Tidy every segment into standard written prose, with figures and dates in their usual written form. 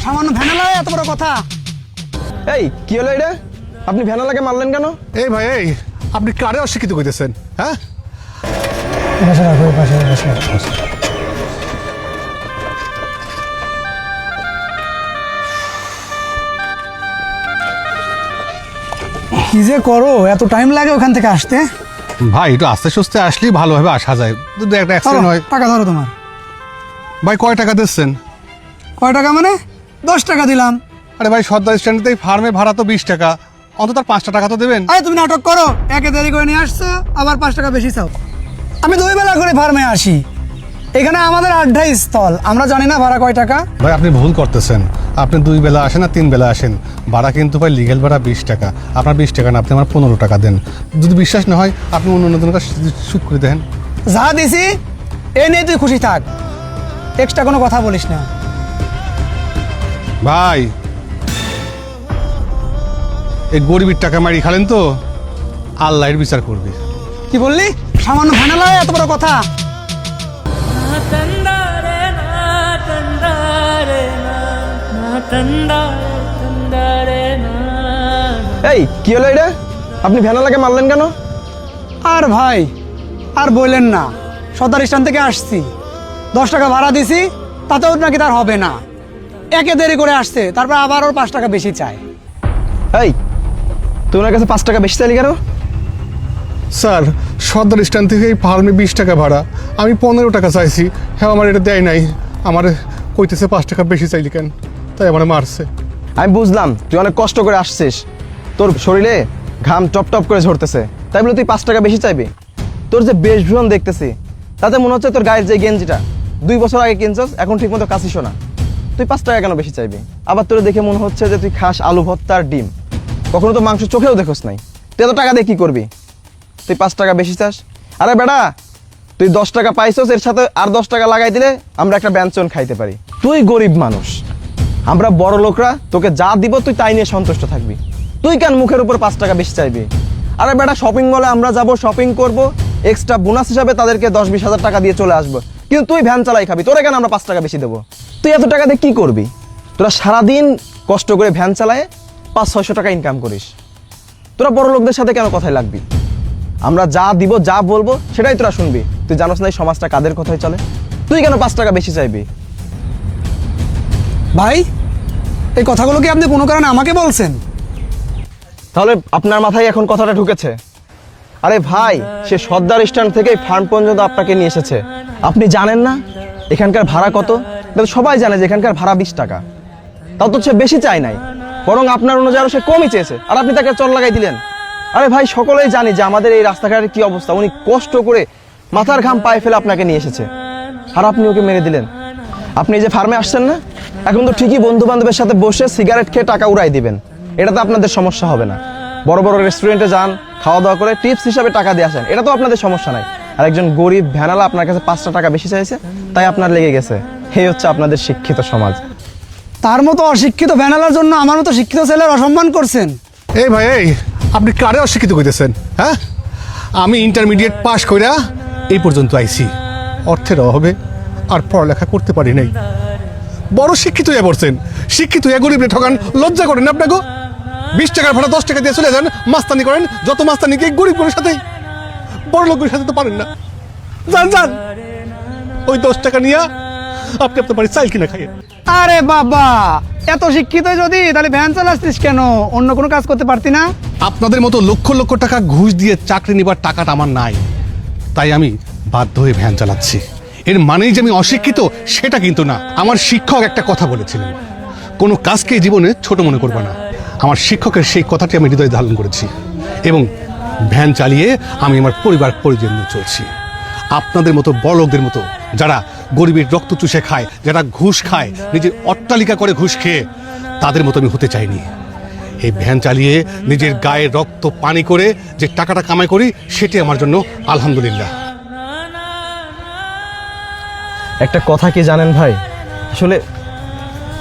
সামান্য ভ্যানালায় এত বড় কথা। এই কি হলো এটা? আপনি ভ্যানালাকে মারলেন কেন? এই ভাই, এই আপনি কারে অশিক্ষিত কইতেছেন? হ্যাঁ, কি যে করো, এত টাইম লাগে ওখান থেকে আসতে? ভাই একটু আস্তে সুস্তে আসলেই ভালোভাবে আসা যায়। যদি একটা অ্যাক্সিডেন্ট হয়। টাকা ধরো তোমার। ভাই কয় টাকা দিচ্ছেন? কয় টাকা মানে? 10 টাকা দিলাম। আরে ভাই সর্দার স্ট্যান্ডে ফার্মে ভাড়া তো 20 টাকা, অন্তত 5 টাকা তো দেবেন। আরে তুমি নাটক করো, একে দেরি করে নিয়ে আসছো আবার 5 টাকা বেশি চাও। আমি 2 বেলা করে ফার্মে আসি, এখানে আমাদের আড্ডা স্থল, আমরা জানি না ভাড়া কয় টাকা? ভাই আপনি ভুল করতেছেন। আপনি 2 বেলা আসেন না 3 বেলা আসেন, ভাড়া কিন্তু ভাই লিগেল ভাড়া 20 টাকা। আপনার 20 টাকা না, আপনি আমার 15 টাকা দেন। যদি বিশ্বাস না হয় আপনি অন্য নতুন কাজ শুট করে দেন। যা দিছি এ নিয়ে তুই খুশি থাক, এক্সট্রা কোনো কথা বলিস না। ভাই এই গরিবের টাকা মারি খালেন তো, আল্লাহর বিচার করবে। কি বললি? সামান্য ভ্যানালায় এত বড় কথা? এই কি হলো এটা? আপনি ভ্যানালাকে মারলেন কেন? আর ভাই আর বললেন না, সর্দার স্ট্যান্ড থেকে আসছি, 10 টাকা ভাড়া দিছি, তাতেও নাকি তার হবে না। একে দেরি করে আসছে, তারপর আবার ওর 5 টাকা বেশি চায়। এই তুই ওনার কাছে 5 টাকা বেশি চাইলি কেন? স্যার সর্দার স্ট্যান্ড থেকে এই ফার্মে 20 টাকা ভাড়া, আমি 15 টাকা চাইছি। হ্যাঁ, আমার এটা দেয় নাই। আমার কইতেছে 5 টাকা বেশি চাইলি কেন, তাই আমার মারছে। আমি বুঝলাম তুই অনেক কষ্ট করে আসছিস, তোর শরীরে ঘাম টপ টপ করে ঝরতেছে, তাই বলে তুই 5 টাকা বেশি চাইবি? তোর যে বেশভূষণ দেখতেছি তাতে মনে হচ্ছে তোর গায়ের যে গেঞ্জিটা 2 বছর আগে কিনছস, এখন ঠিক মতো কাছিস না। তুই 5 টাকা কেন বেশি চাইবি? আবার তোর দেখে মনে হচ্ছে যে তুই খাস আলু ভর্তা আর ডিম, কখনো তো মাংস চোখেও দেখোস নাই। তুই এত টাকা দিয়ে কি করবি? তুই 5 টাকা বেশি চাস? আরে বেটা, তুই 10 টাকা পাইছস, এর সাথে আর 10 টাকা লাগাই দিলে আমরা একটা ব্যঞ্জন খাইতে পারি। তুই গরিব মানুষ, আমরা বড় লোকরা তোকে যা দিব তুই তাই নিয়ে সন্তুষ্ট থাকবি। তুই কেন মুখের উপর 5 টাকা বেশি চাইবি? আরে বেটা, শপিং মলে আমরা যাব, শপিং করব, এক্সট্রা বোনাস হিসাবে তাদেরকে 10-20 হাজার টাকা দিয়ে চলে আসবো, কিন্তু তুই ভ্যান চালাই খাবি, তোরে কেন আমরা 5 টাকা বেশি দেবো? তুই এত টাকা দিয়ে কি করবি? তোরা সারাদিন কষ্ট করে ভ্যান চালায় 500-600 টাকা ইনকাম করিস, তোরা বড় লোকদের সাথে কেন কথায় লাগবি? আমরা যা দিব, যা বলবো সেটাই তোরা শুনবি। তুই জানোস না এই সমাজটা কাদের কথায় চলে? তুই কেন 5 টাকা বেশি চাইবি? ভাই এই কথাগুলো কি আপনি কোনো কারণে আমাকে বলছেন? তাহলে আপনার মাথায় এখন কথাটা ঢুকেছে? আরে ভাই, সে সর্দার স্ট্যান্ড থেকে ফার্ম পর্যন্ত আপনাকে নিয়ে এসেছে। আপনি জানেন না এখানকার ভাড়া কত? সবাই জানে যে এখানকার ভাড়া 20 টাকা, তাও তো সে বেশি চায় নাই, বরং আপনার অনুযায়ী আরো সে কমই চেয়েছে, আর আপনি তাকে চল লাগাই দিলেন। আরে ভাই, সকলেই জানি যে আমাদের এই রাস্তাঘাটের কি অবস্থা। উনি কষ্ট করে মাথার ঘাম পায়ে ফেলে আপনাকে নিয়ে এসেছে, আর আপনি ওকে মেরে দিলেন। আপনি এই যে ফার্মে আসছেন না, এখন তো ঠিকই বন্ধু বান্ধবের সাথে বসে সিগারেট খেয়ে টাকা উড়াই দিবেন, এটা তো আপনাদের সমস্যা হবে না। বড় বড় রেস্টুরেন্টে যান, খাওয়া দাওয়া করে টিপস হিসাবে টাকা দিয়ে আসেন, এটা তো আপনাদের সমস্যা নাই। আর একজন গরিব ভ্যানালা আপনার কাছে 5টা টাকা বেশি চাইছে, তাই আপনার লেগে গেছে। এই হচ্ছে আপনাদের শিক্ষিত সমাজ। তার মতো অশিক্ষিত ভ্যানালার জন্য আমার মতো শিক্ষিত ছেলের অসম্মান করছেন? এই ভাই, এই আপনি কারে অশিক্ষিত কইতেছেন? হ্যাঁ, আমি ইন্টারমিডিয়েট পাস কইরা এই পর্যন্ত আইছি, অর্থের অভাবে আর পড়ালেখা করতে পারি নাই। বড় শিক্ষিত হয়ে পড়ছেন, শিক্ষিত হয়ে গরিবরে ঠকান, লজ্জা করেন না আপনাকে? 20 টাকার ভাড়া 10 টাকা দিয়ে চলে যান, মাস্তানি করেন, যত মাস্তানি গিয়ে গরিবের সাথে, বড় লোকের সাথে তো পারেন না। যান যান, ওই 10 টাকা নিয়ে আপনি আপনার বাড়ি চাইল কিনা খাইয়েন। আরে বাবা, এত শিক্ষিত যদি, তাহলে ভ্যান চালাচ্ছিস কেন? অন্য কোনো কাজ করতে পারতি না? আপনাদের মতো লক্ষ লক্ষ টাকা ঘুষ দিয়ে চাকরি নেবার টাকাটা আমার নাই, তাই আমি বাধ্য হয়ে ভ্যান চালাচ্ছি। এর মানেই যে আমি অশিক্ষিত সেটা কিন্তু না। আমার শিক্ষক একটা কথা বলেছিলেন, কোনো কাজকে জীবনে ছোট মনে করবে না। আমার শিক্ষকের সেই কথাটি আমি হৃদয়ে ধারণ করেছি এবং ভ্যান চালিয়ে আমি আমার পরিবার পরিজন নিয়ে চলছি। আপনাদের মতো বড় লোকদের মতো যারা গরিবের রক্ত চুষে খায়, যারা ঘুষ খায়, নিজের অট্টালিকা করে ঘুষ খেয়ে, তাদের মতো আমি হতে চাইনি। এই ভ্যান চালিয়ে নিজের গায়ের রক্ত পানি করে যে টাকাটা কামাই করি, সেটি আমার জন্য আলহামদুলিল্লাহ। একটা কথা কি জানেন ভাই, আসলে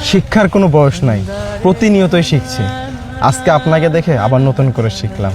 শিক্ষার কোনো বয়স নাই, প্রতিনিয়তই শিখছি। আজকে আপনাকে দেখে আবার নতুন করে শিখলাম।